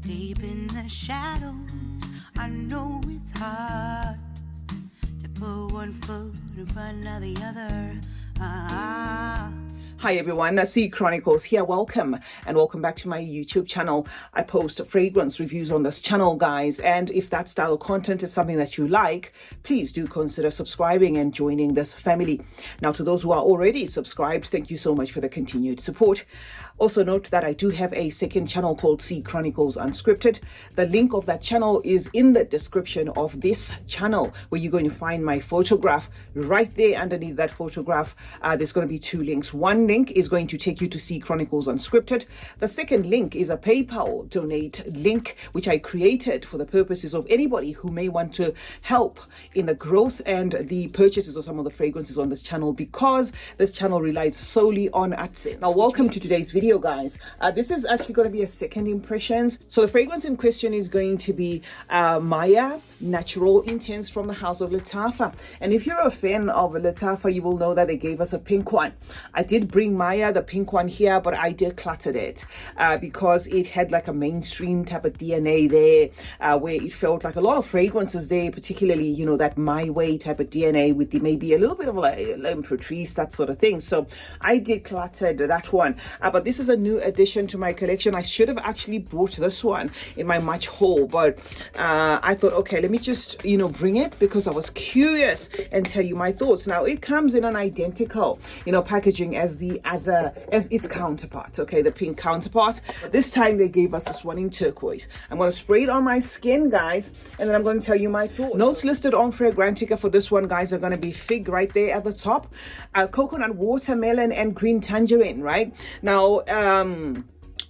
Deep in the shadows, I know it's hard to put one foot in front of the other. Hi everyone, C Chronicles here. Welcome and welcome back to my YouTube channel. I post fragrance reviews on this channel, guys, and if that style of content is something that you like, please do consider subscribing and joining this family. Now, to those who are already subscribed, thank you so much for the continued support. Also note that I do have a second channel called C Chronicles Unscripted. The link of that channel is in the description of this channel, where you're going to find my photograph. Right there underneath that photograph, there's going to be two links. One link is going to take you to C Chronicles Unscripted. The second link is a PayPal donate link, which I created for the purposes of anybody who may want to help in the growth and the purchases of some of the fragrances on this channel, because this channel relies solely on AdSense. Now, welcome to today's video, guys. This is actually going to be a second impressions. So the fragrance in question is going to be Mayar Natural Intense from the house of Lattafa. And if you're a fan of Lattafa, you will know that they gave us a pink one. I did bring Mayar, the pink one, here, but I decluttered it because it had like a mainstream type of DNA there, where it felt like a lot of fragrances there, particularly, you know, that My Way type of DNA with the maybe a little bit of like L'Imperatrice, that sort of thing. So I decluttered that one, but this is a new addition to my collection. I should have actually brought this one in my March haul, but I thought, okay, let me just, you know, bring it because I was curious and tell you my thoughts. Now, it comes in an identical, you know, packaging as its counterpart, okay, the pink counterpart. This time they gave us this one in turquoise. I'm going to spray it on my skin, guys, and then I'm going to tell you my thoughts. Notes listed on Fragrantica for this one, guys, are going to be fig right there at the top, coconut, watermelon, and green tangerine, right? Now,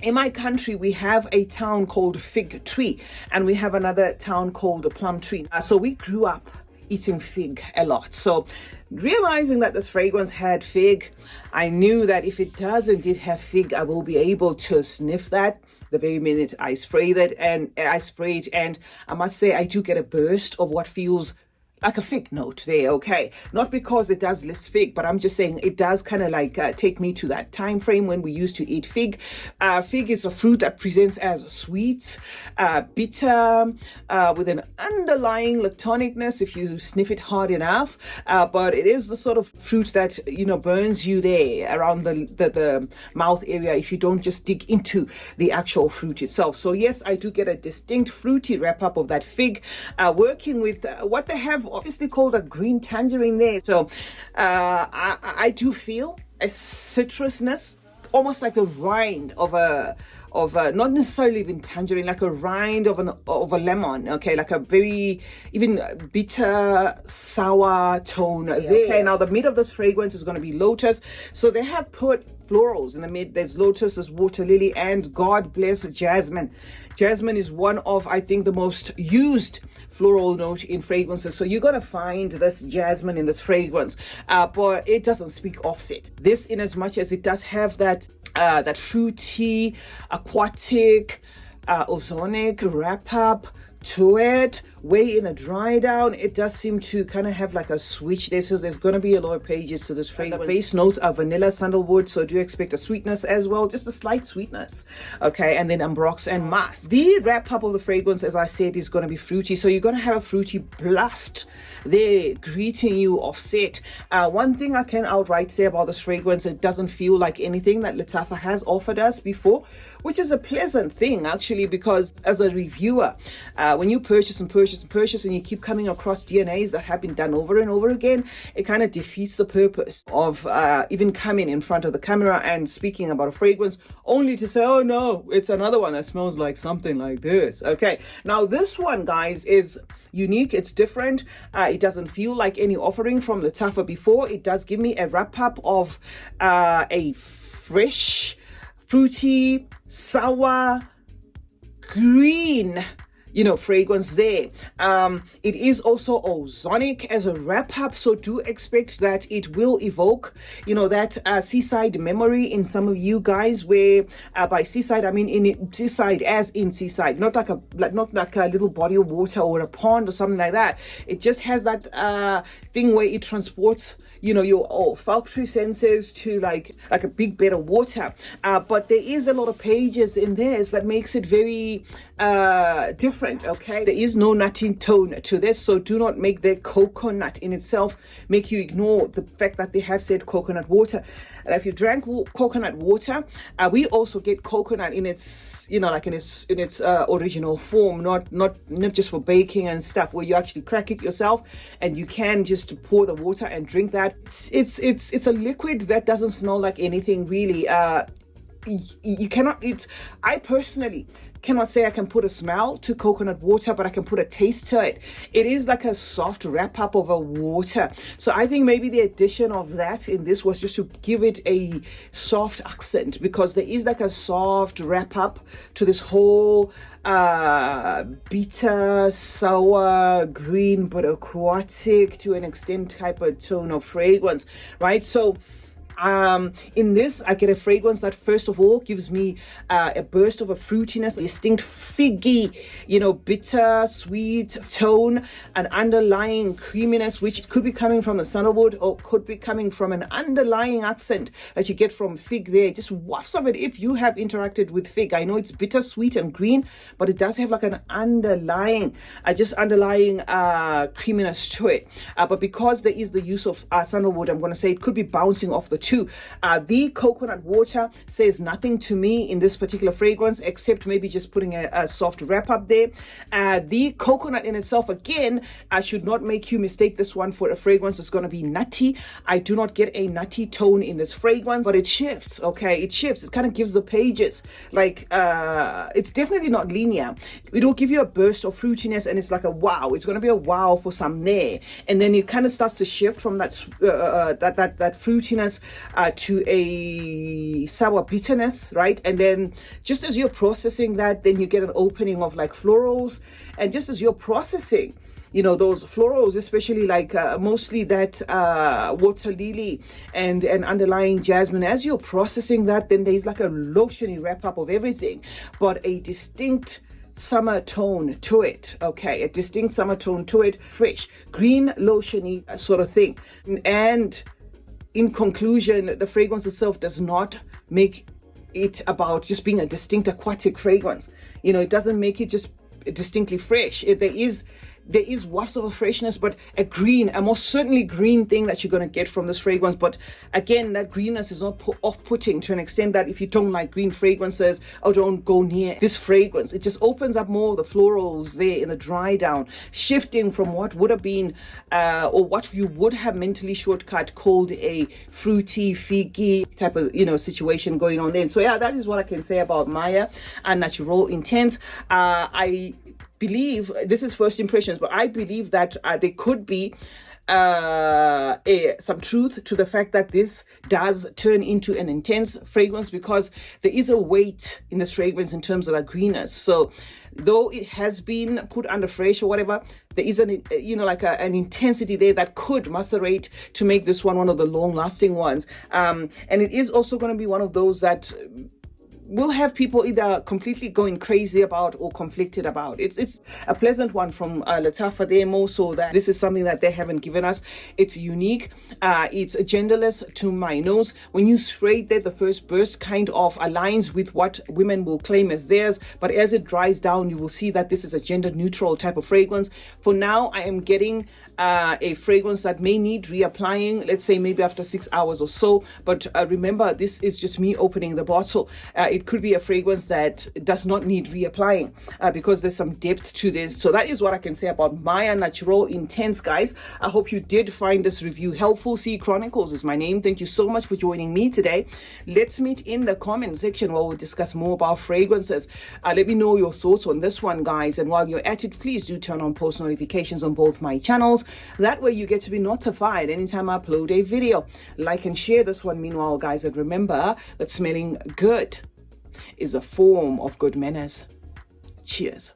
in my country, we have a town called Fig Tree, and we have another town called Plum Tree. So we grew up eating fig a lot. So realizing that this fragrance had fig, I knew that if it doesn't have fig, I will be able to sniff that the very minute I sprayed it. And I must say, I do get a burst of what feels like a fig note there, okay? Not because it does list fig, but I'm just saying it does kind of like take me to that time frame when we used to eat fig. Fig is a fruit that presents as sweet, bitter, with an underlying lactonicness if you sniff it hard enough. But it is the sort of fruit that, you know, burns you there around the mouth area if you don't just dig into the actual fruit itself. So yes, I do get a distinct fruity wrap up of that fig, working with what they have obviously called a green tangerine there. So I do feel a citrusness, almost like the rind of a not necessarily even tangerine, like a rind of a lemon, okay, like a very even bitter sour tone there. Okay, now the mid of this fragrance is going to be lotus. So they have put florals in the mid. There's lotus, there's water lily, and God bless jasmine. Jasmine is one of, I think, the most used floral note in fragrances. So you're going to find this jasmine in this fragrance, but it doesn't speak offset. This, in as much as it does have that fruity, aquatic, ozonic wrap up to it, way in the dry down, it does seem to kind of have like a switch there. So there's going to be a lot of pages to this fragrance. The base notes are vanilla, sandalwood, so do expect a sweetness as well, just a slight sweetness, okay, and then ambrox and musk. The wrap up of the fragrance, as I said, is going to be fruity, so you're going to have a fruity blast there greeting you offset. One thing I can outright say about this fragrance, it doesn't feel like anything that Lattafa has offered us before, which is a pleasant thing actually, because as a reviewer, when you purchase and you keep coming across DNAs that have been done over and over again, it kind of defeats the purpose of even coming in front of the camera and speaking about a fragrance only to say, oh no, it's another one that smells like something like this. Okay, now this one, guys, is unique. It's different. It doesn't feel like any offering from Lattafa before. It does give me a wrap up of a fresh, fruity, sour, green, you know, fragrance there. It is also ozonic as a wrap up, so do expect that it will evoke, you know, that seaside memory in some of you guys, where by seaside I mean seaside as in seaside, not like a little body of water or a pond or something like that. It just has that thing where it transports your olfactory senses to like a big bed of water. But there is a lot of pages in this that makes it very different. Okay, there is no nutty tone to this, so do not make the coconut in itself make you ignore the fact that they have said coconut water. And if you drank coconut water, we also get coconut in its, like in its original form, not just for baking and stuff, where you actually crack it yourself and you can just pour the water and drink that. It's a liquid that doesn't smell like anything really. You cannot, I personally cannot say I can put a smell to coconut water, but I can put a taste to it. It is like a soft wrap up of a water. So I think maybe the addition of that in this was just to give it a soft accent, because there is like a soft wrap up to this whole bitter, sour, green, but aquatic to an extent type of tone of fragrance, right? So in this, I get a fragrance that first of all gives me a burst of a fruitiness, a distinct figgy, bitter, sweet tone, an underlying creaminess, which could be coming from the sandalwood or could be coming from an underlying accent that you get from fig there. Just wafts of it if you have interacted with fig. I know it's bitter, sweet, and green, but it does have like an underlying creaminess to it. But because there is the use of sandalwood, I'm going to say it could be bouncing off the two. The coconut water says nothing to me in this particular fragrance, except maybe just putting a soft wrap up there. The coconut in itself, again, I should not make you mistake this one for a fragrance that's going to be nutty. I do not get a nutty tone in this fragrance, but it shifts. Okay, it shifts. It kind of gives the pages like it's definitely not linear. It will give you a burst of fruitiness, and it's like a wow. It's going to be a wow for some there, and then it kind of starts to shift from that fruitiness to a sour bitterness, right? And then just as you're processing that, then you get an opening of like florals, and just as you're processing those florals, especially like mostly that water lily and underlying jasmine, as you're processing that, then there's like a lotiony wrap up of everything, but a distinct summer tone to it. Okay, a distinct summer tone to it, fresh, green, lotiony sort of thing. And in conclusion, the fragrance itself does not make it about just being a distinct aquatic fragrance. It doesn't make it just distinctly fresh. There is wafts of a freshness, but a more certainly green thing that you're going to get from this fragrance. But again, that greenness is not off-putting to an extent that if you don't like green fragrances, don't go near this fragrance. It just opens up more of the florals there in the dry down, shifting from what would have been or what you would have mentally shortcut called a fruity, figgy type of situation going on there. So yeah, that is what I can say about Mayar and Natural Intense. I believe this is first impressions, but I believe that there could be some truth to the fact that this does turn into an intense fragrance, because there is a weight in this fragrance in terms of the greenness. So though it has been put under fresh or whatever, there is an intensity there that could macerate to make this one of the long lasting ones. And it is also going to be one of those that will have people either completely going crazy about or conflicted about. It's a pleasant one from Lattafa there, more so that this is something that they haven't given us. It's unique. It's genderless to my nose. When you spray it there, the first burst kind of aligns with what women will claim as theirs, but as it dries down, you will see that this is a gender neutral type of fragrance. For now, I am getting a fragrance that may need reapplying, let's say maybe after 6 hours or so. But remember, this is just me opening the bottle. It could be a fragrance that does not need reapplying because there's some depth to this. So that is what I can say about Mayar Natural Intense, guys. I hope you did find this review helpful. CeeChronicles is my name. Thank you so much for joining me today. Let's meet in the comment section where we'll discuss more about fragrances. Let me know your thoughts on this one, guys. And while you're at it, please do turn on post notifications on both my channels. That way you get to be notified anytime I upload a video. Like and share this one meanwhile, guys, and remember that smelling good is a form of good manners. Cheers.